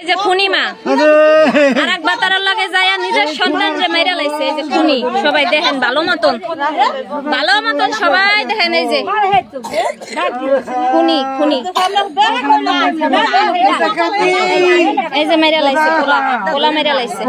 এই যে খুনি মা আরেক বাতারার লাগে যায় নিজের সন্তানরে মাইরা লাইছে। এই যে খুনি, সবাই দেখেন ভালো মতন সবাই দেখেন। এই যে খুনি খুনি এই যে মাইরা লাইছে, পোলা মাইরা লাইছে।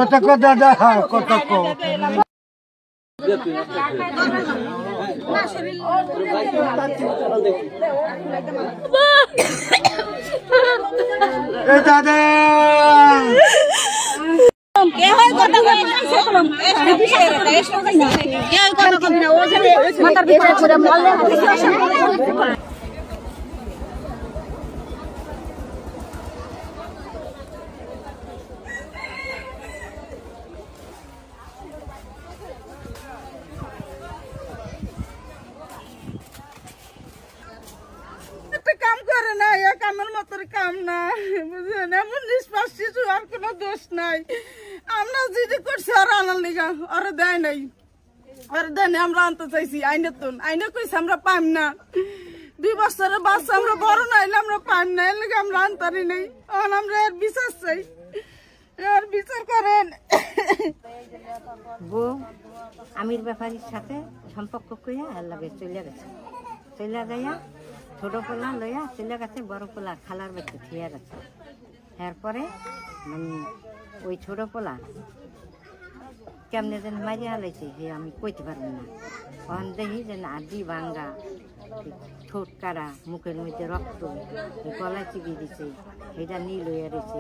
কাম করে না, কামের মতো কাম না, বুঝলেন? এমন নিষ্পাপ শিশু, আর কোনো দোষ নাই। আমরা যদি করছি আর আনার লিগা, ওরা দেয় নাই, ওরা দেয় নাই। আমরা আনতে চাইছি আইনে কইছে আমরা পাইম না। 2 বছরের বাচ্চা আমরা বড় নাইলে আমরা পাইম না, এর লিগে আমরা আনতারি নাই। আমরা এর বিচার চাই, এর বিচার করেন। বউ আমির ব্যাপারীর সাথে সম্পর্ক কইয়া এর লাগে চলে গেছে। চলে যাইয়া ছোট পোলা লইয়া চলে গেছে, বড় পোলা খালার বাড়িতে থিয়া গেছে। এরপরে ওই ছোট পোলা কেমনে যেন মারিয়া হালাইছে, যে আমি কইতে পারবো না। তখন দেখি যে আড্ডি ভাঙ্গা, ঠোঁট কাড়া, মুখের মধ্যে রক্ত, গলায় চিবি দিছে, এটা নীল হইয়া রয়েছে,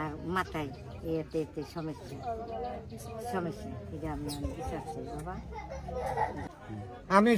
আর মাথায় এতে এতে সমস্যা। এটা আমি বিশ্বাস চাই বাবা। আমি